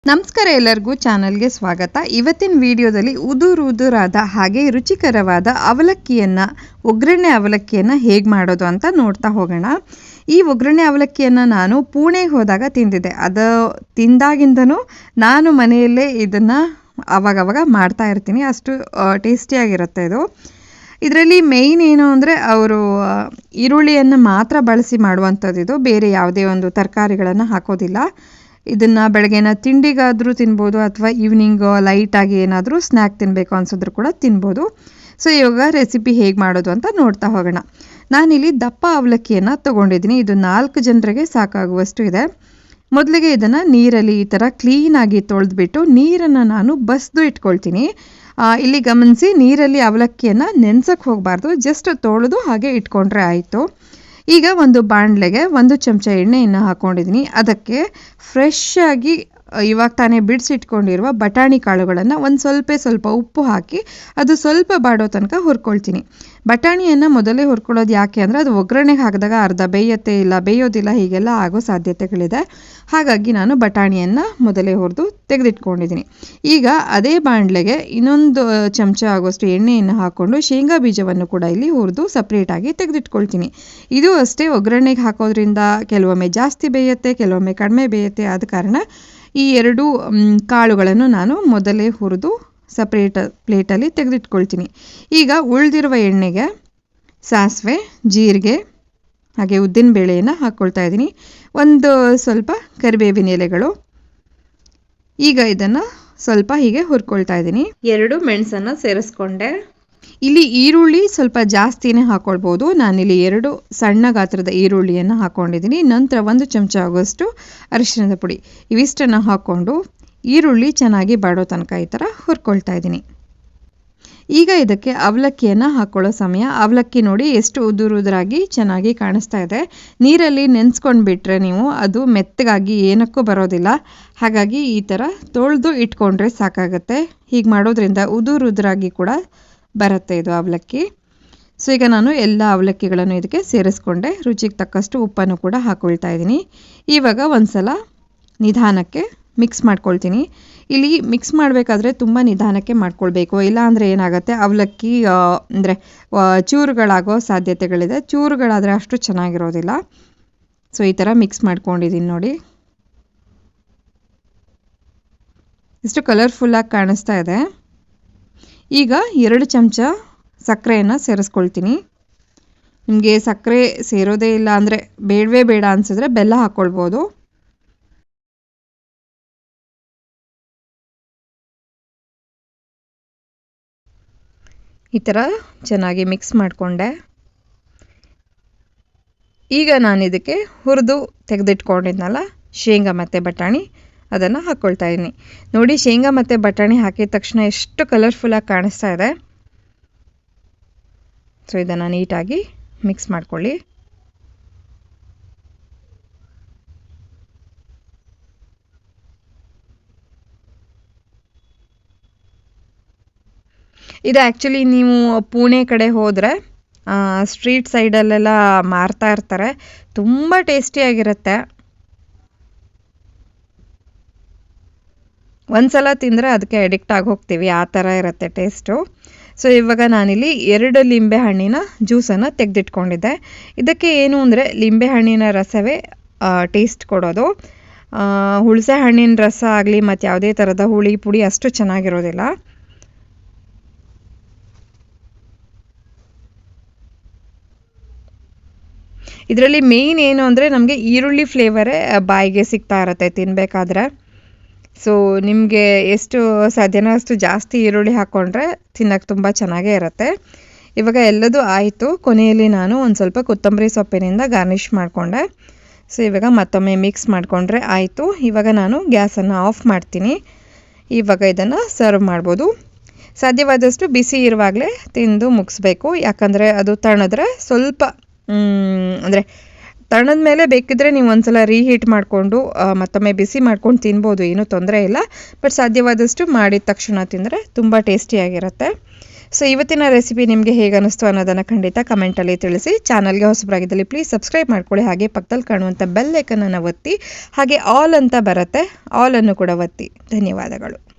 ನಮಸ್ಕಾರ ಎಲ್ಲರಿಗೂ ಚಾನಲ್ಗೆ ಸ್ವಾಗತ. ಇವತ್ತಿನ ವಿಡಿಯೋದಲ್ಲಿ ಉದುರಾದ ಹಾಗೆ ರುಚಿಕರವಾದ ಅವಲಕ್ಕಿಯನ್ನು ಒಗ್ಗರಣೆ ಅವಲಕ್ಕಿಯನ್ನು ಹೇಗೆ ಮಾಡೋದು ಅಂತ ನೋಡ್ತಾ ಹೋಗೋಣ. ಈ ಒಗ್ಗರಣೆ ಅವಲಕ್ಕಿಯನ್ನು ನಾನು ಪುಣೆಗೆ ಹೋದಾಗ ತಿಂದಿದ್ದೆ. ಅದು ತಿಂದಾಗಿಂದನೂ ನಾನು ಮನೆಯಲ್ಲೇ ಇದನ್ನು ಆವಾಗವಾಗ ಮಾಡ್ತಾ ಇರ್ತೀನಿ. ಅಷ್ಟು ಟೇಸ್ಟಿಯಾಗಿರುತ್ತೆ ಇದು. ಇದರಲ್ಲಿ ಮೇಯ್ನ್ ಏನು ಅಂದರೆ ಅವರು ಈರುಳ್ಳಿಯನ್ನು ಮಾತ್ರ ಬಳಸಿ ಮಾಡುವಂಥದ್ದು. ಇದು ಬೇರೆ ಯಾವುದೇ ಒಂದು ತರಕಾರಿಗಳನ್ನು ಹಾಕೋದಿಲ್ಲ. ಇದನ್ನು ಬೆಳಗ್ಗೆನ ತಿಂಡಿಗಾದರೂ ತಿನ್ಬೋದು ಅಥವಾ ಈವ್ನಿಂಗ್ ಲೈಟಾಗಿ ಏನಾದರೂ ಸ್ನ್ಯಾಕ್ ತಿನ್ನಬೇಕು ಅನಿಸಿದ್ರು ಕೂಡ ತಿನ್ಬೋದು. ಸೊ ಇವಾಗ ರೆಸಿಪಿ ಹೇಗೆ ಮಾಡೋದು ಅಂತ ನೋಡ್ತಾ ಹೋಗೋಣ. ನಾನಿಲ್ಲಿ ದಪ್ಪ ಅವಲಕ್ಕಿಯನ್ನು ತೊಗೊಂಡಿದ್ದೀನಿ. ಇದು 4 ಜನರಿಗೆ ಸಾಕಾಗುವಷ್ಟು ಇದೆ. ಮೊದಲಿಗೆ ಇದನ್ನು ನೀರಲ್ಲಿ ಈ ಥರ ಕ್ಲೀನಾಗಿ ತೊಳೆದ್ಬಿಟ್ಟು ನೀರನ್ನು ನಾನು ಬಸಿದು ಇಟ್ಕೊಳ್ತೀನಿ. ಇಲ್ಲಿ ಗಮನಿಸಿ, ನೀರಲ್ಲಿ ಅವಲಕ್ಕಿಯನ್ನು ನೆನೆಸೋಕ್ಕೆ ಹೋಗಬಾರ್ದು, ಜಸ್ಟ್ ತೊಳೆದು ಹಾಗೆ ಇಟ್ಕೊಂಡ್ರೆ ಆಯಿತು. ಈಗ ಒಂದು ಬಾಣಲೆಗೆ 1 ಚಮಚ ಎಣ್ಣೆಯನ್ನು ಹಾಕ್ಕೊಂಡಿದ್ದೀನಿ. ಅದಕ್ಕೆ ಫ್ರೆಶ್ ಆಗಿ ಇವಾಗ ತಾನೇ ಬಿಡಿಸಿಟ್ಕೊಂಡಿರುವ ಬಟಾಣಿ ಕಾಳುಗಳನ್ನು ಸ್ವಲ್ಪ ಉಪ್ಪು ಹಾಕಿ ಅದು ಸ್ವಲ್ಪ ಬಾಡೋ ತನಕ ಹುರ್ಕೊಳ್ತೀನಿ. ಬಟಾಣಿಯನ್ನು ಮೊದಲೇ ಹುರ್ಕೊಳ್ಳೋದು ಯಾಕೆ ಅಂದರೆ ಅದು ಒಗ್ಗರಣೆಗೆ ಹಾಕಿದಾಗ ಅರ್ಧ ಬೇಯೋದಿಲ್ಲ, ಹೀಗೆಲ್ಲ ಆಗೋ ಸಾಧ್ಯತೆಗಳಿದೆ. ಹಾಗಾಗಿ ನಾನು ಬಟಾಣಿಯನ್ನು ಮೊದಲೇ ಹುರಿದು ತೆಗೆದಿಟ್ಕೊಂಡಿದ್ದೀನಿ. ಈಗ ಅದೇ ಬಾಣಲೆಗೆ ಇನ್ನೊಂದು ಚಮಚ ಆಗೋಷ್ಟು ಎಣ್ಣೆಯನ್ನು ಹಾಕ್ಕೊಂಡು ಶೇಂಗಾ ಬೀಜವನ್ನು ಕೂಡ ಇಲ್ಲಿ ಹುರಿದು ಸಪ್ರೇಟಾಗಿ ತೆಗೆದಿಟ್ಕೊಳ್ತೀನಿ. ಇದು ಅಷ್ಟೇ, ಒಗ್ಗರಣೆಗೆ ಹಾಕೋದ್ರಿಂದ ಕೆಲವೊಮ್ಮೆ ಜಾಸ್ತಿ ಬೇಯುತ್ತೆ, ಕೆಲವೊಮ್ಮೆ ಕಡಿಮೆ ಬೇಯುತ್ತೆ. ಆದ ಕಾರಣ ಈ 2 ಕಾಳುಗಳನ್ನು ನಾನು ಮೊದಲೇ ಹುರಿದು ಸಪ್ರೇಟ್ ಪ್ಲೇಟಲ್ಲಿ ತೆಗೆದಿಟ್ಕೊಳ್ತೀನಿ. ಈಗ ಉಳಿದಿರುವ ಎಣ್ಣೆಗೆ ಸಾಸಿವೆ, ಜೀರಿಗೆ ಹಾಗೆ ಉದ್ದಿನಬೇಳೆಯನ್ನು ಹಾಕ್ಕೊಳ್ತಾ ಇದ್ದೀನಿ. ಸ್ವಲ್ಪ ಕರಿಬೇವಿನ ಎಲೆಗಳು. ಈಗ ಇದನ್ನು ಸ್ವಲ್ಪ ಹೀಗೆ ಹುರ್ಕೊಳ್ತಾ ಇದ್ದೀನಿ. 2 ಮೆಣಸನ್ನು ಸೇರಿಸ್ಕೊಂಡೆ. ಇಲ್ಲಿ ಈರುಳ್ಳಿ ಸ್ವಲ್ಪ ಜಾಸ್ತಿನೇ ಹಾಕ್ಕೊಳ್ಬೋದು. ನಾನಿಲ್ಲಿ 2 ಸಣ್ಣ ಗಾತ್ರದ ಈರುಳ್ಳಿಯನ್ನು ಹಾಕ್ಕೊಂಡಿದ್ದೀನಿ. ನಂತರ 1 ಚಮಚ ಆಗೋಷ್ಟು ಅರಿಶಿಣದ ಪುಡಿ. ಇವಿಷ್ಟನ್ನು ಹಾಕ್ಕೊಂಡು ಈರುಳ್ಳಿ ಚೆನ್ನಾಗಿ ಬಾಡೋ ತನಕ ಈ ಥರ ಹುರ್ಕೊಳ್ತಾ ಇದ್ದೀನಿ. ಈಗ ಇದಕ್ಕೆ ಅವಲಕ್ಕಿಯನ್ನು ಹಾಕ್ಕೊಳ್ಳೋ ಸಮಯ. ಅವಲಕ್ಕಿ ನೋಡಿ ಎಷ್ಟು ಉದುರಾಗಿ ಚೆನ್ನಾಗಿ ಕಾಣಿಸ್ತಾ ಇದೆ. ನೀರಲ್ಲಿ ನೆನೆಸ್ಕೊಂಡು ಬಿಟ್ಟರೆ ನೀವು ಅದು ಮೆತ್ತಗಾಗಿ ಏನಕ್ಕೂ ಬರೋದಿಲ್ಲ. ಹಾಗಾಗಿ ಈ ಥರ ತೊಳೆದು ಇಟ್ಕೊಂಡ್ರೆ ಸಾಕಾಗುತ್ತೆ. ಹೀಗೆ ಮಾಡೋದ್ರಿಂದ ಉದುರಾಗಿ ಕೂಡ ಬರುತ್ತೆ ಇದು ಅವಲಕ್ಕಿ. ಸೊ ಈಗ ನಾನು ಎಲ್ಲ ಅವಲಕ್ಕಿಗಳನ್ನು ಇದಕ್ಕೆ ಸೇರಿಸ್ಕೊಂಡೆ. ರುಚಿಗೆ ತಕ್ಕಷ್ಟು ಉಪ್ಪನ್ನು ಕೂಡ ಹಾಕ್ಕೊಳ್ತಾ ಇದ್ದೀನಿ. ಇವಾಗ ಒಂದ್ಸಲ ನಿಧಾನಕ್ಕೆ ಮಿಕ್ಸ್ ಮಾಡ್ಕೊಳ್ತೀನಿ. ಇಲ್ಲಿ ಮಿಕ್ಸ್ ಮಾಡಬೇಕಾದ್ರೆ ತುಂಬ ನಿಧಾನಕ್ಕೆ ಮಾಡ್ಕೊಳ್ಬೇಕು, ಇಲ್ಲ ಅಂದರೆ ಏನಾಗುತ್ತೆ, ಅವಲಕ್ಕಿ ಅಂದರೆ ಚೂರುಗಳಾಗೋ ಸಾಧ್ಯತೆಗಳಿದೆ. ಚೂರುಗಳಾದರೆ ಅಷ್ಟು ಚೆನ್ನಾಗಿರೋದಿಲ್ಲ. ಸೊ ಈ ಥರ ಮಿಕ್ಸ್ ಮಾಡ್ಕೊಂಡಿದ್ದೀನಿ ನೋಡಿ. ಇಷ್ಟು ಕಲರ್ಫುಲ್ಲಾಗಿ ಕಾಣಿಸ್ತಾ ಇದೆ. ಈಗ 2 ಚಮಚ ಸಕ್ಕರೆಯನ್ನು ಸೇರಿಸ್ಕೊಳ್ತೀನಿ. ನಿಮಗೆ ಸಕ್ಕರೆ ಸೇರೋದೇ ಇಲ್ಲ ಅಂದರೆ ಬೇಡ ಅನಿಸಿದ್ರೆ ಬೆಲ್ಲ ಹಾಕ್ಕೊಳ್ಬೋದು. ಈ ಥರ ಚೆನ್ನಾಗಿ ಮಿಕ್ಸ್ ಮಾಡಿಕೊಂಡೆ. ಈಗ ನಾನು ಇದಕ್ಕೆ ಹುರಿದು ತೆಗೆದಿಟ್ಕೊಂಡಿದ್ನಲ್ಲ ಶೇಂಗಾ ಮತ್ತು ಬಟಾಣಿ, ಅದನ್ನು ಹಾಕ್ಕೊಳ್ತಾ ಇದ್ದೀನಿ. ನೋಡಿ, ಶೇಂಗಾ ಮತ್ತು ಬಟಾಣಿ ಹಾಕಿದ ತಕ್ಷಣ ಎಷ್ಟು ಕಲರ್ಫುಲ್ಲಾಗಿ ಕಾಣಿಸ್ತಾ ಇದೆ. ಸೊ ಇದನ್ನು ನೀಟಾಗಿ ಮಿಕ್ಸ್ ಮಾಡ್ಕೊಳ್ಳಿ. ಇದು ಆ್ಯಕ್ಚುಲಿ ನೀವು ಪುಣೆ ಕಡೆ ಹೋದರೆ ಸ್ಟ್ರೀಟ್ ಸೈಡಲ್ಲೆಲ್ಲ ಮಾರ್ತಾ ಇರ್ತಾರೆ. ತುಂಬ ಟೇಸ್ಟಿಯಾಗಿರುತ್ತೆ. ಒಂದ್ಸಲ ತಿಂದರೆ ಅದಕ್ಕೆ ಅಡಿಕ್ಟ್ ಆಗಿ ಹೋಗ್ತೀವಿ, ಆ ಥರ ಇರುತ್ತೆ ಟೇಸ್ಟು. ಸೊ ಇವಾಗ ನಾನಿಲ್ಲಿ 2 ಲಿಂಬೆ ಹಣ್ಣಿನ ಜ್ಯೂಸನ್ನು ತೆಗೆದಿಟ್ಕೊಂಡಿದ್ದೆ. ಇದಕ್ಕೆ ಏನು ಅಂದರೆ ಲಿಂಬೆ ಹಣ್ಣಿನ ರಸವೇ ಟೇಸ್ಟ್ ಕೊಡೋದು. ಹುಣಸೆ ಹಣ್ಣಿನ ರಸ ಆಗಲಿ ಮತ್ತು ಯಾವುದೇ ಥರದ ಹುಳಿ ಪುಡಿ ಅಷ್ಟು ಚೆನ್ನಾಗಿರೋದಿಲ್ಲ. ಇದರಲ್ಲಿ ಮೇಯ್ನ್ ಏನು ಅಂದರೆ ನಮಗೆ ಈರುಳ್ಳಿ ಫ್ಲೇವರೇ ಬಾಯಿಗೆ ಸಿಗ್ತಾ ಇರುತ್ತೆ ತಿನ್ನಬೇಕಾದ್ರೆ. ಸೊ ನಿಮಗೆ ಎಷ್ಟು ಸಾಧ್ಯನೋ ಅಷ್ಟು ಜಾಸ್ತಿ ಈರುಳ್ಳಿ ಹಾಕ್ಕೊಂಡ್ರೆ ತಿನ್ನೋಕ್ಕೆ ತುಂಬ ಚೆನ್ನಾಗೇ ಇರುತ್ತೆ. ಇವಾಗ ಎಲ್ಲದೂ ಆಯಿತು. ಕೊನೆಯಲ್ಲಿ ನಾನು ಸ್ವಲ್ಪ ಕೊತ್ತಂಬರಿ ಸೊಪ್ಪಿನಿಂದ ಗಾರ್ನಿಷ್ ಮಾಡಿಕೊಂಡೆ. ಸೊ ಇವಾಗ ಮತ್ತೊಮ್ಮೆ ಮಿಕ್ಸ್ ಮಾಡಿಕೊಂಡ್ರೆ ಆಯಿತು. ಇವಾಗ ನಾನು ಗ್ಯಾಸನ್ನು ಆಫ್ ಮಾಡ್ತೀನಿ. ಇವಾಗ ಇದನ್ನು ಸರ್ವ್ ಮಾಡ್ಬೋದು. ಸಾಧ್ಯವಾದಷ್ಟು ಬಿಸಿ ಇರುವಾಗಲೇ ತಿಂದು ಮುಗಿಸ್ಬೇಕು. ಯಾಕಂದರೆ ಅದು ತಣಿದ್ರೆ ಸ್ವಲ್ಪ ಅಂದರೆ ತಣ್ಣದ ಮೇಲೆ ಬೇಕಿದ್ರೆ ನೀವು ಒಂದ್ಸಲ ರೀಹೀಟ್ ಮಾಡಿಕೊಂಡು ಮತ್ತೊಮ್ಮೆ ಬಿಸಿ ಮಾಡ್ಕೊಂಡು ತಿನ್ಬೋದು, ಏನೂ ತೊಂದರೆ ಇಲ್ಲ. ಬಟ್ ಸಾಧ್ಯವಾದಷ್ಟು ಮಾಡಿದ ತಕ್ಷಣ ತಿಂದರೆ ತುಂಬ ಟೇಸ್ಟಿಯಾಗಿರುತ್ತೆ. ಸೊ ಇವತ್ತಿನ ರೆಸಿಪಿ ನಿಮಗೆ ಹೇಗೆ ಅನಿಸ್ತು ಅನ್ನೋದನ್ನು ಖಂಡಿತ ಕಮೆಂಟಲ್ಲಿ ತಿಳಿಸಿ. ಚಾನಲ್ಗೆ ಹೊಸಬರಾಗಿದ್ದಲ್ಲಿ ಪ್ಲೀಸ್ ಸಬ್ಸ್ಕ್ರೈಬ್ ಮಾಡ್ಕೊಳ್ಳಿ. ಹಾಗೆ ಪಕ್ಕದಲ್ಲಿ ಕಾಣುವಂಥ ಬೆಲ್ ಐಕನನ್ನು ಒತ್ತಿ, ಹಾಗೆ ಆಲ್ ಅಂತ ಬರುತ್ತೆ, ಆಲ್ ಅನ್ನು ಕೂಡ ಒತ್ತಿ. ಧನ್ಯವಾದಗಳು.